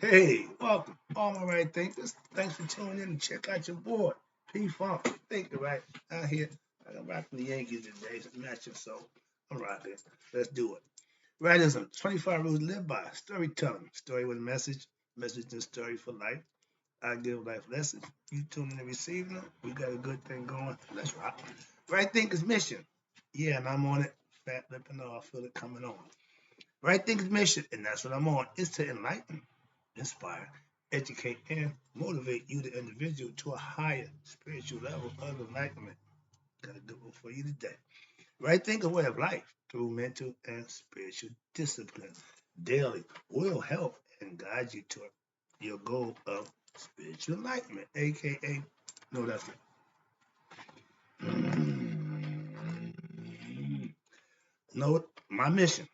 Hey, welcome, all my right thinkers. Thanks for tuning in and check out your boy, P Funk. Thinker, right? Out here, I'm rocking the Yankees today. It's matching, so I'm rocking. Let's do it. Writism, 25 rules to live by. Storytelling, story with a message, message and story for life. I give life lessons. You tune in and receive them. We got a good thing going. Let's rock. Right thinkers mission. Yeah, and I'm on it. Fat lip and all. I feel it coming on. Right thinkers mission, and that's what I'm on, is to enlighten, inspire, educate, and motivate you, the individual, to a higher spiritual level of enlightenment. Got a good one for you today. Right think way of life through mental and spiritual discipline daily will help and guide you to your goal of spiritual enlightenment, aka no, that's it. No, my mission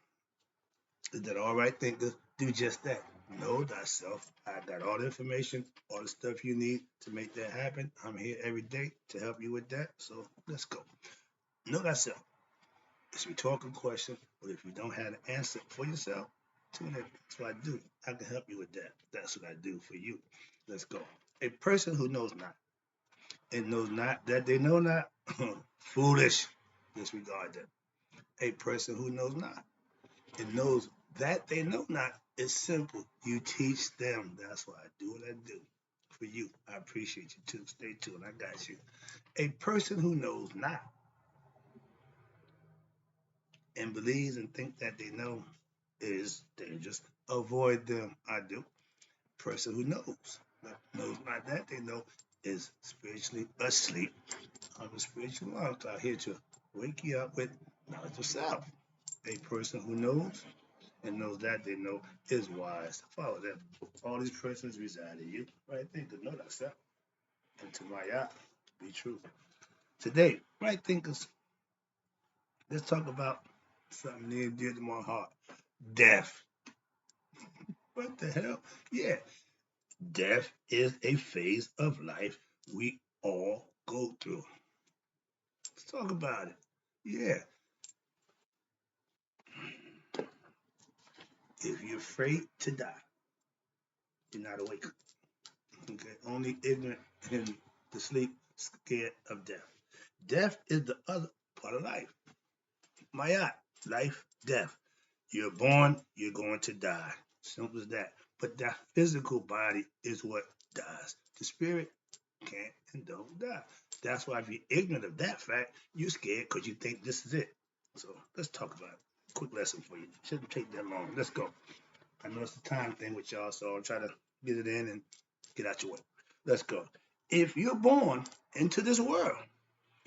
is that all right thinkers do just that. Know thyself. I got all the information, all the stuff you need to make that happen. I'm here every day to help you with that. So let's go. Know thyself. It's a rhetorical question, but if you don't have an answer for yourself, tune in. That's what I do. I can help you with that. That's what I do for you. Let's go. A person who knows not and knows not that they know not, foolish. Disregard that. A person who knows not and knows that they know not is simple. You teach them. That's why I do what I do for you. I appreciate you too. Stay tuned. I got you. A person who knows not and believes and think that they know is dangerous. Avoid them. I do. Person who knows not that they know is spiritually asleep. I'm a spiritual monk out here to wake you up with knowledge of self. A person who knows and knows that they know is wise. Follow them. All these persons reside in you. Right? Think to know thyself. And to my eye, be true. Today, right thinkers, let's talk about something near and dear to my heart. Death. What the hell? Yeah. Death is a phase of life we all go through. Let's talk about it. Yeah. If you're afraid to die, you're not awake. Okay. Only ignorant in the sleep, scared of death. Death is the other part of life. Mayat, life, death. You're born, you're going to die. Simple as that. But that physical body is what dies. The spirit can't and don't die. That's why if you're ignorant of that fact, you're scared because you think this is it. So let's talk about it. Quick lesson for you. Shouldn't take that long. Let's go. I know it's a time thing with y'all, so I'll try to get it in and get out your way. Let's go. If you're born into this world,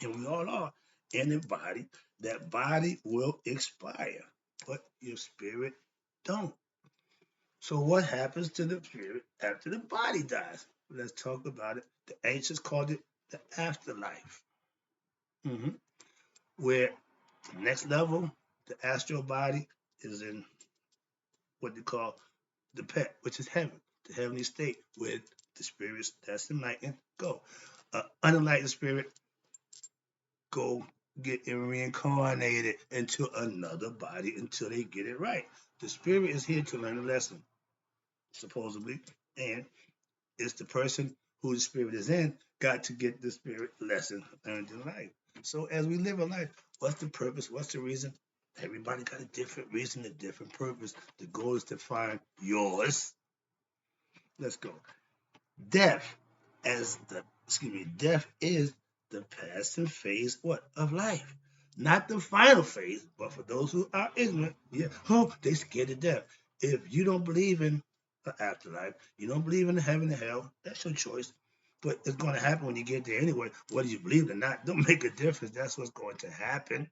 and we all are, in a body, that body will expire, but your spirit don't. So what happens to the spirit after the body dies? Let's talk about it. The ancients called it the afterlife, hmm where the next level, the astral body, is in what they call the pet, which is heaven, the heavenly state, where the spirits that's enlightened go. Unenlightened spirit go get reincarnated into another body until they get it right. The spirit is here to learn a lesson, supposedly, and it's the person who the spirit is in got to get the spirit lesson learned in life. So as we live a life, what's the purpose? What's the reason? Everybody got a different reason, a different purpose. The goal is to find yours. Let's go. Death as the death is the passing phase what of life. Not the final phase, but for those who are ignorant, yeah, oh, they scared to death. If you don't believe in the afterlife, you don't believe in the heaven and hell, that's your choice. But it's going to happen when you get there anyway. Whether you believe it or not, don't make a difference. That's what's going to happen.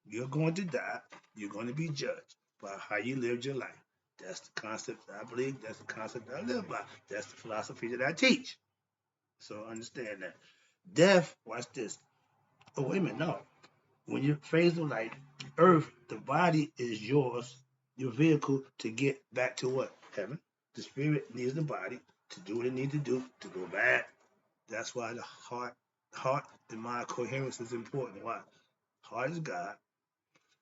You're going to die. You're going to be judged by how you lived your life. That's the concept that I believe. That's the concept that I live by. That's the philosophy that I teach. So understand that. Death, watch this. Oh, wait a minute, no. When you phase of life, earth, the body is yours, your vehicle to get back to what? Heaven. The spirit needs the body to do what it needs to do to go back. That's why the heart and mind coherence is important. Why? Heart is God,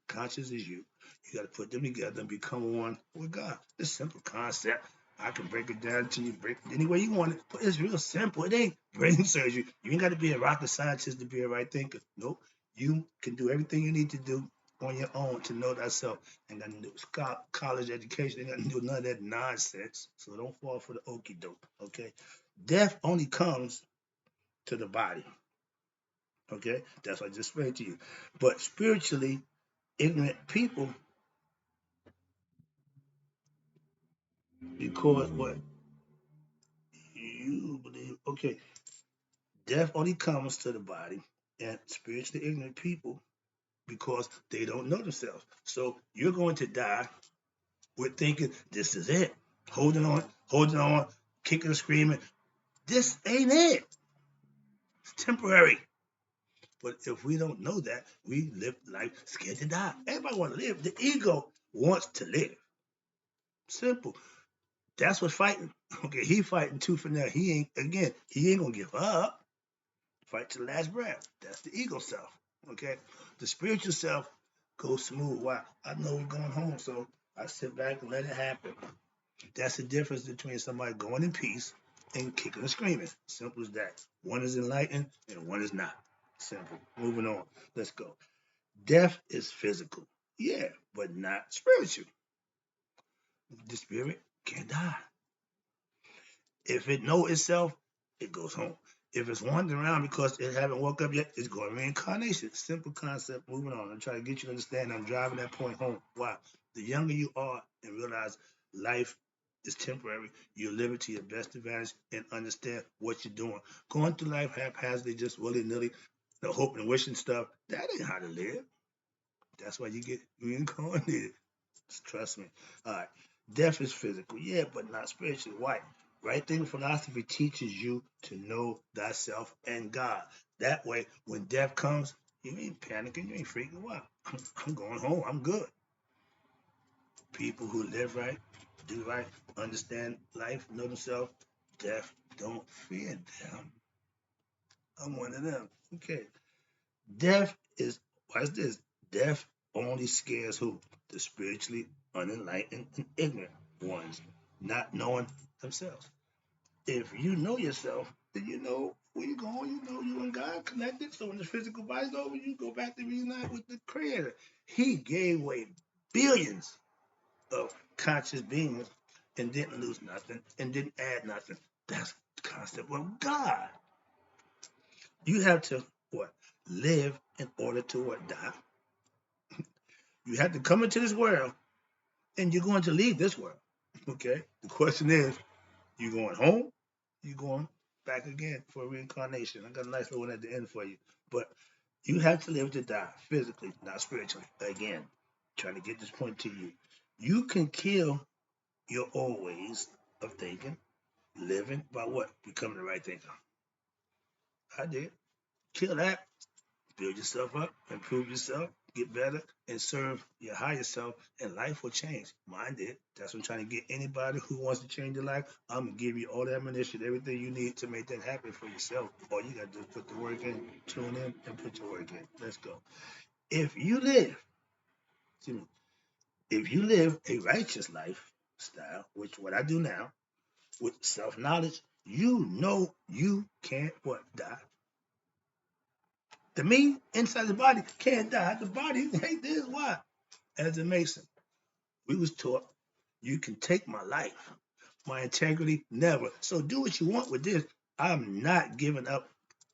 conscious is you. You got to put them together and become one with God. It's a simple concept. I can break it down to you, break it any way you want it, but it's real simple. It ain't brain surgery. You ain't got to be a rocket scientist to be a right thinker. Nope. You can do everything you need to do on your own to know thyself. Ain't got to do college education. Ain't got to do none of that nonsense. So don't fall for the okie doke. Okay. Death only comes to the body. Okay. That's what I just explained to you. But spiritually ignorant people, because what you believe, okay, death only comes to the body and spiritually ignorant people because they don't know themselves. So you're going to die with thinking this is it, holding on, kicking and screaming. This ain't it. It's temporary. But if we don't know that, we live life scared to die. Everybody want to live. The ego wants to live. Simple. That's what's fighting. Okay, he fighting tooth and nail. He ain't gonna give up. Fight to the last breath. That's the ego self. Okay, the spiritual self goes smooth. Why? I know we're going home, so I sit back and let it happen. That's the difference between somebody going in peace and kicking and screaming. Simple as that. One is enlightened and one is not. Simple. Moving on. Let's go. Death is physical. Yeah, but not spiritual. The spirit can't die. If it know itself, it goes home. If it's wandering around because it haven't woke up yet, it's going to reincarnation. Simple concept. Moving on. I'm trying to get you to understand. I'm driving that point home. Why? The younger you are and realize life is temporary, you live it to your best advantage and understand what you're doing. Going through life haphazardly, just willy nilly, the hoping and wishing stuff, that ain't how to live. That's why you get reincarnated. Trust me. All right. Death is physical, yeah, but not spiritual. Why? Right thing philosophy teaches you to know thyself and God. That way, when death comes, you ain't panicking, you ain't freaking out. I'm going home. I'm good. People who live right, do right, understand life, know themselves, death don't fear them. I'm one of them. Okay. Death is, what's this? Death only scares who? The spiritually unenlightened and ignorant ones, not knowing themselves. If you know yourself, then you know where you're going, you know you and God connected. So when the physical body's over, you go back to reunite with the Creator. He gave away billions of conscious beings and didn't lose nothing and didn't add nothing. That's the concept of God. You have to what? Live in order to what? Die. You have to come into this world and you're going to leave this world. Okay? The question is, you going home? You going back again for reincarnation? I got a nice little one at the end for you. But you have to live to die physically, not spiritually. Again, trying to get this point to you. You can kill your old ways of thinking, living by what? Becoming the right thinker. I did. Kill that. Build yourself up, improve yourself, get better, and serve your higher self, and life will change. Mine did. That's what I'm trying to get anybody who wants to change their life. I'm going to give you all the ammunition, everything you need to make that happen for yourself. All you got to do is put the work in, tune in, and put your work in. Let's go. If you live, excuse me, if you live a righteous lifestyle, which what I do now, with self-knowledge, you know you can't what? Die. The me inside the body can't die. The body ain't this. Why? As a Mason, we was taught you can take my life, my integrity, never. So do what you want with this. I'm not giving up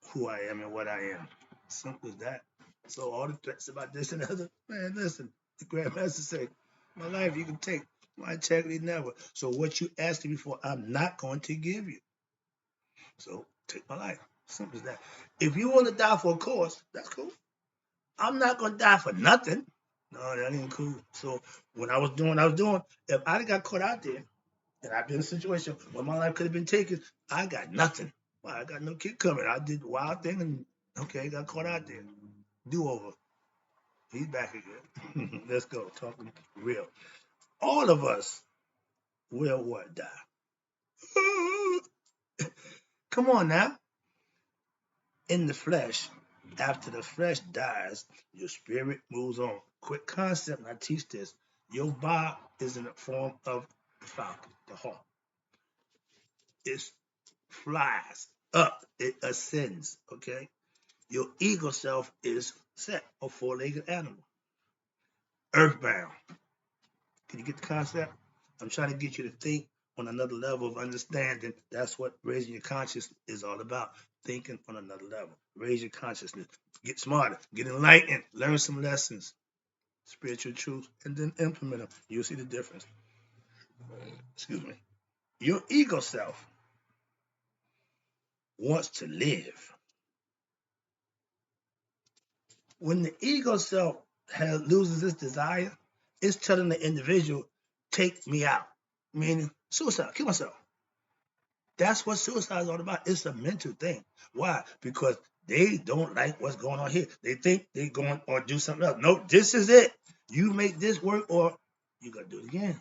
who I am and what I am. Simple as that. So all the threats about this and the other, man, listen, the Grandmaster say, my life you can take, my integrity never. So what you asked me for, I'm not going to give you. So take my life. Simple as that. If you want to die for a cause, that's cool. I'm not gonna die for nothing. No, that ain't cool. So when I was doing, if I'd got caught out there and I've been in a situation where my life could have been taken, I got nothing. Well, I got no kid coming. I did the wild thing and okay, got caught out there. Do over. He's back again. Let's go. Talking real. All of us will what? Die. Come on now. In the flesh, after the flesh dies, your spirit moves on. Quick concept, and I teach this. Your ba is in the form of the falcon, the hawk. it flies up, it ascends, okay? Your ego self is set, a four-legged animal, earthbound. Can you get the concept? I'm trying to get you to think on another level of understanding. That's what raising your consciousness is all about. Thinking on another level. Raise your consciousness. Get smarter. Get enlightened. Learn some lessons, spiritual truths, and then implement them. You'll see the difference. Excuse me. Your ego self wants to live. When the ego self loses its desire, it's telling the individual, take me out. Meaning suicide, kill myself. That's what suicide is all about. It's a mental thing. Why? Because they don't like what's going on here. They think they're going or do something else. No, this is it. You make this work or you got to do it again.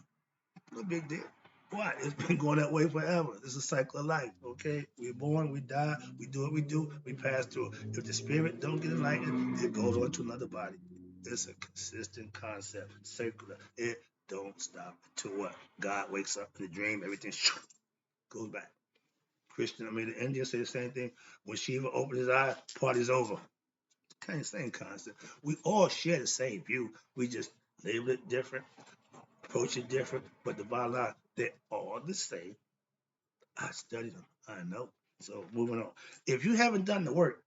No big deal. Why? It's been going that way forever. It's a cycle of life, okay? We're born, we die, we do what we do, we pass through. If the spirit don't get enlightened, it goes on to another body. It's a consistent concept, circular. It don't stop until what? God wakes up in the dream, everything goes back. Christian, the Indians say the same thing. When Shiva opened his eyes, party's over. Kind of same concept. We all share the same view. We just label it different, approach it different, but the bottom line, they're all the same. I studied them. I know. So moving on. If you haven't done the work,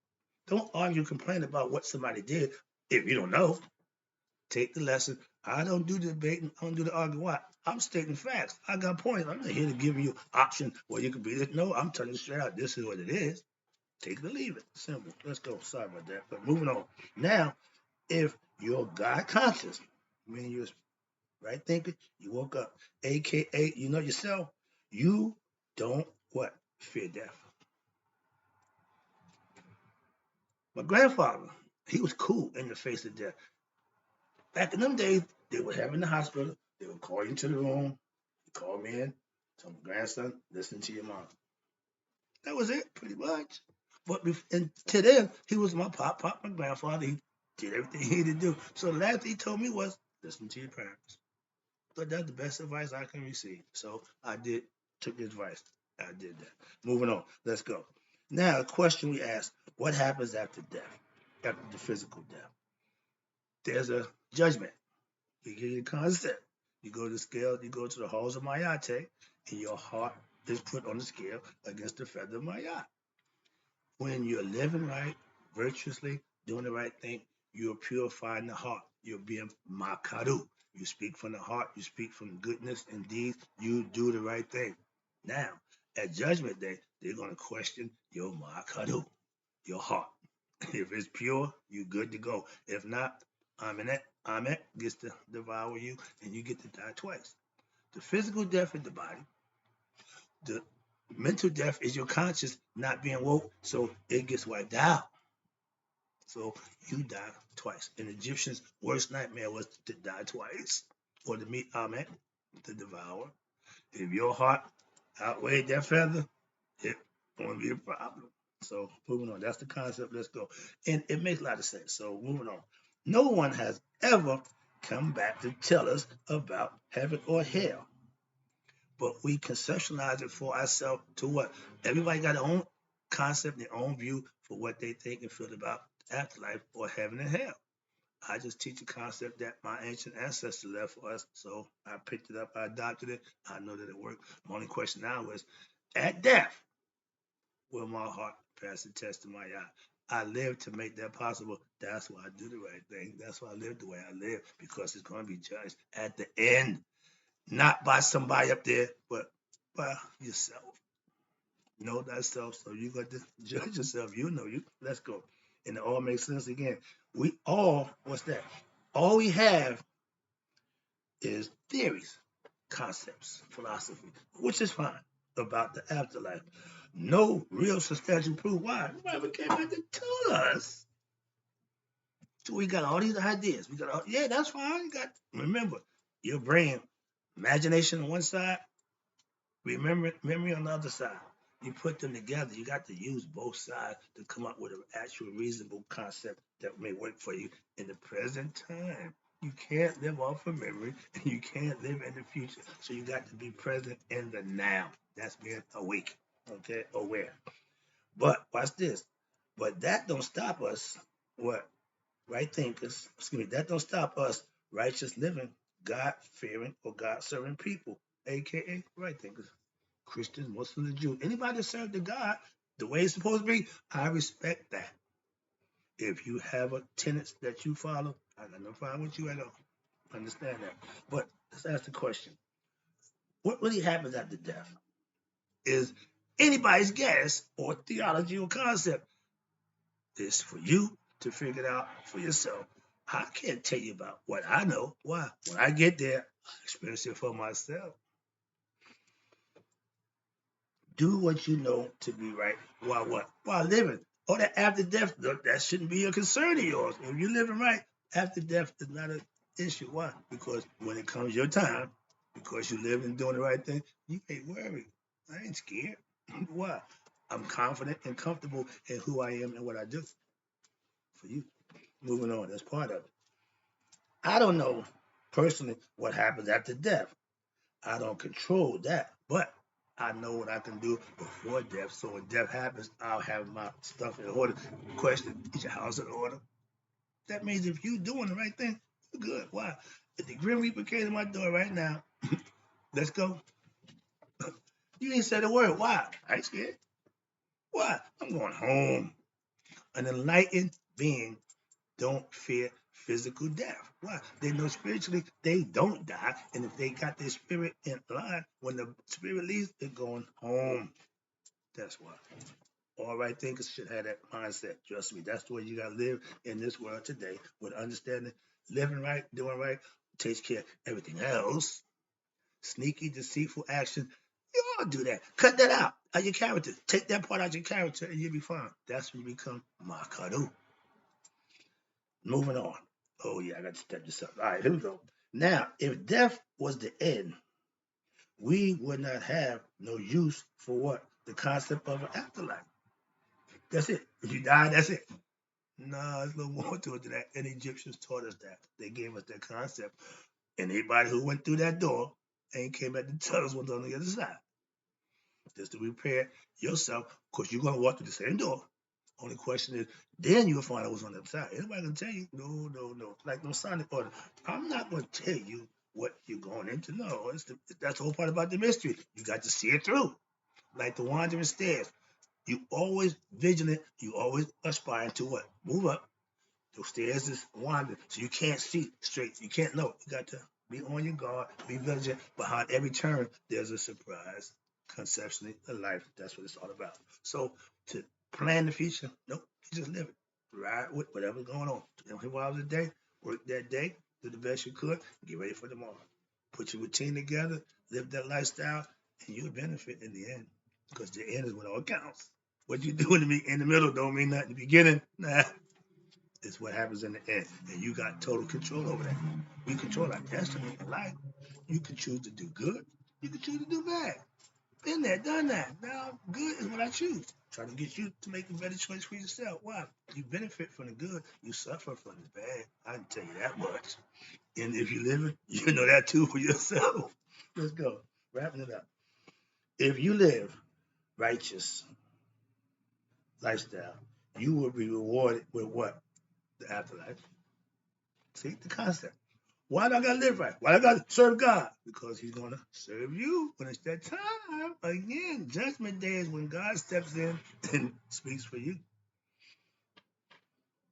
don't argue and complain about what somebody did. If you don't know, take the lesson. I don't do the debating. I don't do the arguing. Why? I'm stating facts. I got points. I'm not here to give you option where you can be this. No, I'm telling you straight out. This is what it is. Take it or leave it. Simple. Let's go. Sorry about that. But moving on. Now, if you're God conscious, meaning you're right thinking, you woke up, aka you know yourself, you don't what? Fear death. My grandfather, he was cool in the face of death. Back in them days, they would have in the hospital, they would call you into the room, call me in, tell my grandson, listen to your mom. That was it, pretty much. But and to them, he was my pop, my grandfather. He did everything he had to do. So the last thing he told me was, listen to your parents. But that's the best advice I can receive. So I took his advice. I did that. Moving on. Let's go. Now, a question we ask, what happens after death? After the physical death? There's a judgment. You get your concept. You go to the scale, you go to the halls of Mayate, and your heart is put on the scale against the feather of Mayat. When you're living right, virtuously, doing the right thing, you're purifying the heart. You're being makaru. You speak from the heart. You speak from goodness and deeds. You do the right thing. Now, at Judgment Day, they're going to question your makaru, your heart. If it's pure, you're good to go. If not, Amet gets to devour you, and you get to die twice. The physical death in the body, the mental death is your conscience not being woke, so it gets wiped out. So you die twice. An Egyptian's worst nightmare was to die twice, or to meet Amet, to devour. If your heart outweighed that feather, it won't be a problem. So moving on, that's the concept. Let's go, and it makes a lot of sense. So moving on, no one has ever come back to tell us about heaven or hell, but we conceptualize it for ourselves to what? Everybody got their own concept, their own view for what they think and feel about afterlife or heaven and hell. I just teach a concept that my ancient ancestors left for us. So I picked it up, I adopted it. I know that it worked. My only question now is, at death, will my heart pass the test of my eye? I live to make that possible. That's why I do the right thing. That's why I live the way I live, because it's going to be judged at the end. Not by somebody up there, but by yourself. Know thyself, so you got to judge yourself. You know you. Let's go. And it all makes sense again. We all, what's that? All we have is theories, concepts, philosophy, which is fine about the afterlife. No real substantial proof. Why? Nobody ever came back to tell us. So we got all these ideas. We got all, yeah, that's fine. You got, remember, your brain, imagination on one side, remember memory on the other side. You put them together. You got to use both sides to come up with an actual reasonable concept that may work for you in the present time. You can't live off of memory, and you can't live in the future. So you got to be present in the now. That's being awake. Okay, aware. But watch this. But that don't stop us. What? Right thinkers. Excuse me. That don't stop us righteous living, God fearing or God serving people, aka right thinkers. Christians, Muslims, and Jews. Anybody that serve the God the way it's supposed to be, I respect that. If you have a tenets that you follow, I got no problem with you at all. Understand that. But let's ask the question: what really happens after death? Is anybody's guess or theology or concept. It's for you to figure it out for yourself. I can't tell you about what I know. Why? When I get there, I experience it for myself. Do what you know to be right while what? While living. Oh, that after death, that shouldn't be a concern of yours. If you're living right, after death is not an issue. Why? Because when it comes your time, because you live and doing the right thing, you ain't worried. I ain't scared. Why? I'm confident and comfortable in who I am and what I do for you. Moving on, that's part of it. I don't know personally what happens after death. I don't control that, but I know what I can do before death. So when death happens, I'll have my stuff in order. Question: is your house in order? That means if you're doing the right thing, you're good. Why? If the Grim Reaper came to my door right now, let's go. You ain't said a word. Why? I ain't scared. Why? I'm going home. An enlightened being don't fear physical death. Why? They know spiritually they don't die, and if they got their spirit in line, when the spirit leaves, they're going home. That's why. All right thinkers should have that mindset. Trust me, that's the way you gotta live in this world today with understanding, living right, doing right, takes care of everything else. Sneaky, deceitful action. You all do that. Cut that out of your character. Take that part out of your character, and you'll be fine. That's when you become Makadu. Moving on. Oh yeah, I got to step this up. All right, here we go. Now, if death was the end, we would not have no use for what? The concept of an afterlife. That's it. If you die, that's it. No, there's a little more to it than that. And the Egyptians taught us that. They gave us that concept. And anybody who went through that door and came back to tell us what's on the other side. Just to prepare yourself, of course, you're going to walk through the same door. Only question is, then you'll find out what's on the other side. Anybody can tell you? No, no, no. Like no Sonic order. I'm not going to tell you what you're going into. No, that's the whole part about the mystery. You got to see it through. Like the wandering stairs. You always vigilant. You always aspiring to what? Move up. Those stairs is wandering, so you can't see straight. You can't know. You got to be on your guard, be vigilant. Behind every turn, there's a surprise. Conceptually, a life. That's what it's all about. So to plan the future, nope. You just live it. Ride with whatever's going on. 24 hours a day. Work that day. Do the best you could. Get ready for tomorrow. Put your routine together. Live that lifestyle, and you'll benefit in the end. Because the end is what all counts. What you do in the middle don't mean nothing. In the beginning, nah. It's what happens in the end. And you got total control over that. We control our destiny in life. You can choose to do good. You can choose to do bad. Been there, done that. Now, good is what I choose. Try to get you to make a better choice for yourself. Why? You benefit from the good. You suffer from the bad. I can tell you that much. And if you live it, you know that too for yourself. Let's go. Wrapping it up. If you live righteous lifestyle, you will be rewarded with what? The afterlife. See the concept. Why do I gotta live right? Why do I gotta serve God? Because He's gonna serve you when it's that time. Again, judgment day is when God steps in and speaks for you.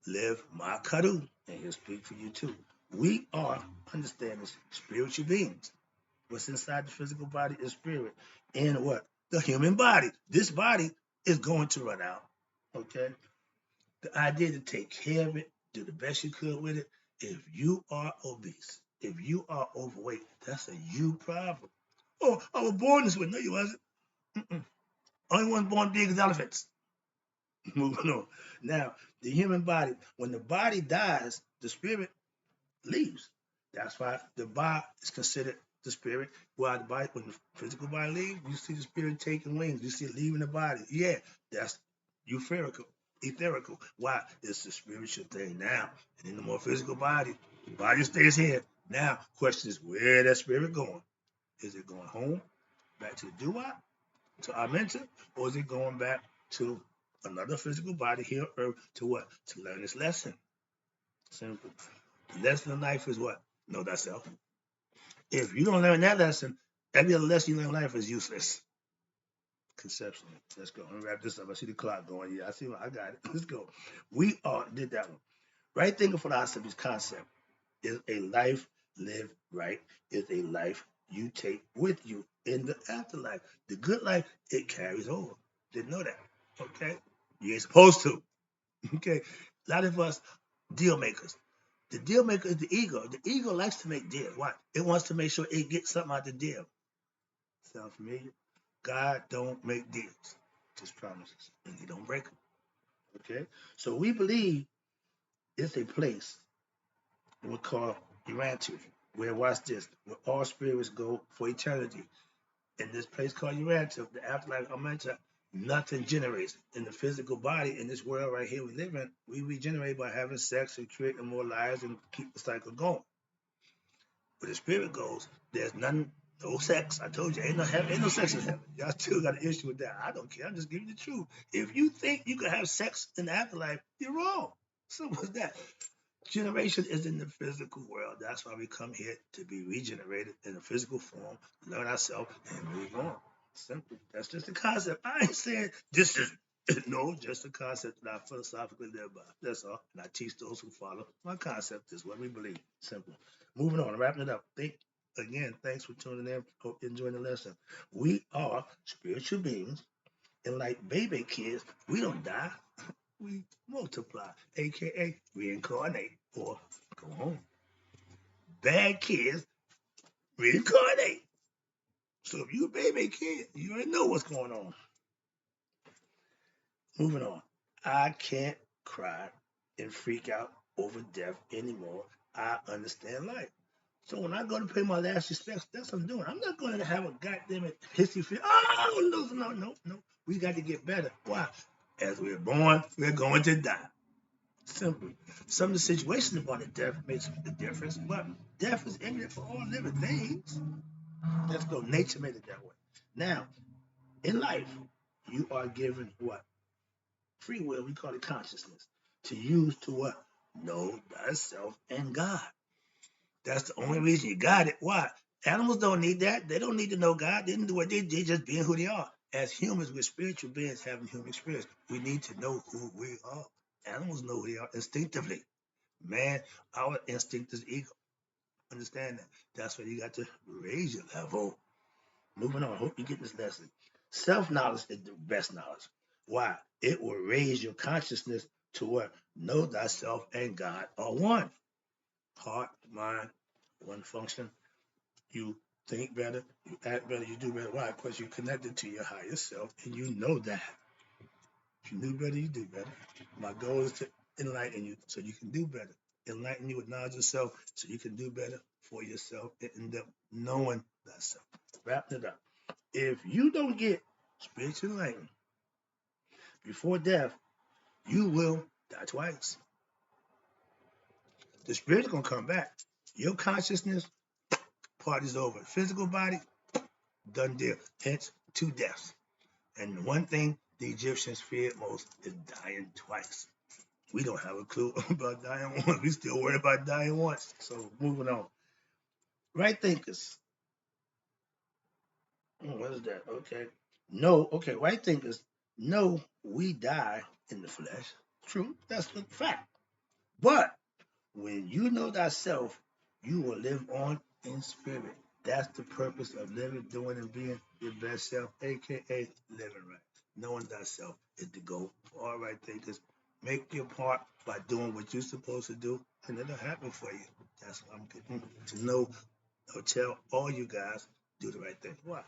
Live my kadu, and He'll speak for you too. We are, understand this, spiritual beings. What's inside the physical body is spirit. And what? The human body. This body is going to run out. Okay? The idea to take care of it, do the best you could with it. If you are obese, if you are overweight, that's a you problem. Oh, I was born this way. No, you wasn't. Mm-mm. Only ones born big as elephants. Moving on. Now, the human body, when the body dies, the spirit leaves. That's why the body is considered the spirit. While the body, when the physical body leaves, you see the spirit taking wings. You see it leaving the body. Yeah, that's euphorical, etherical. Why? It's the spiritual thing now. And in the more physical body, the body stays here. Now, question is, where that spirit going? Is it going home, back to the doo-wop? to our mental, or is it going back to another physical body here on earth to what? To learn this lesson. Simple. The lesson of life is what? Know thyself. If you don't learn that lesson, every other lesson you learn in life is useless. Conceptually. Let's go. Let me wrap this up. I see the clock going. Yeah, I see. I got it. Let's go. We are did that one. Right thinking philosophy's concept is a life lived right. Is a life you take with you in the afterlife. The good life, it carries over. Didn't know that. Okay. You ain't supposed to. Okay. A lot of us deal makers. The deal maker is the ego. The ego likes to make deals. Why? It wants to make sure it gets something out the deal. Sound familiar? God don't make deals, just promises, and He don't break them. Okay, so we believe it's a place we call Urantia, where watch this, where all spirits go for eternity. In this place called Urantia, the afterlife I mentioned, nothing generates in the physical body in this world right here we live in. We regenerate by having sex and creating more lives and keep the cycle going. Where the spirit goes, there's none, no sex. I told you, ain't no heaven, ain't no sex in heaven. Y'all still got an issue with that. I don't care. I'm just giving you the truth. If you think you can have sex in the afterlife, you're wrong. Simple as that. Generation is in the physical world. That's why we come here to be regenerated in a physical form, learn ourselves, and move on. Simple. That's just the concept. I ain't saying this is no, just a concept that I philosophically live by. That's all. And I teach those who follow my concept. This is what we believe. Simple. Moving on, wrapping it up. Again, thanks for tuning in. Hope you're enjoying the lesson. We are spiritual beings, and like baby kids, we don't die. We multiply, aka reincarnate or go home. Bad kids reincarnate. So if you a baby kid, you already know what's going on. Moving on. I can't cry and freak out over death anymore. I understand life. So when I go to pay my last respects, that's what I'm doing. I'm not going to have a goddamn history fit. Oh, no. We got to get better. Why? As we're born, we're going to die. Simple. Some of the situations about the death makes the difference, but death is imminent for all living things. Let's go. Nature made it that way. Now, in life, you are given what? Free will, we call it consciousness, to use to what? Know thyself and God. That's the only reason you got it. Why? Animals don't need that. They don't need to know God. They didn't do what they just being who they are. As humans, we're spiritual beings having human experience. We need to know who we are. Animals know who they are instinctively. Man, our instinct is ego. Understand that. That's why you got to raise your level. Moving on. Hope you get this lesson. Self-knowledge is the best knowledge. Why? It will raise your consciousness to what? Know thyself and God are one. Heart, mind, one function. You think better, you act better, you do better. Why? Because you're connected to your higher self and you know that. If you knew better, you do better. My goal is to enlighten you so you can do better. Enlighten you with knowledge of self so you can do better for yourself and end up knowing thyself. Wrapping it up. If you don't get spiritual enlightenment before death, you will die twice. The spirit's gonna come back. Your consciousness, party's over. Physical body, done deal. Hence, two deaths. And one thing the Egyptians feared most is dying twice. We don't have a clue about dying once. We still worried about dying once. So moving on. Right thinkers. What is that? Okay. No, okay, right thinkers. No, we die in the flesh. True, that's a fact. But when you know thyself, you will live on in spirit. That's the purpose of living, doing, and being your best self, aka living right. Knowing thyself is the goal for all right thinkers. Make your part by doing what you're supposed to do, and it'll happen for you. That's what I'm getting to know or tell all you guys, do the right thing. Why?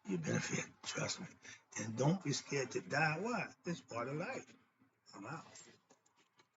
You benefit, trust me. And don't be scared to die. Why? It's part of life. I'm out.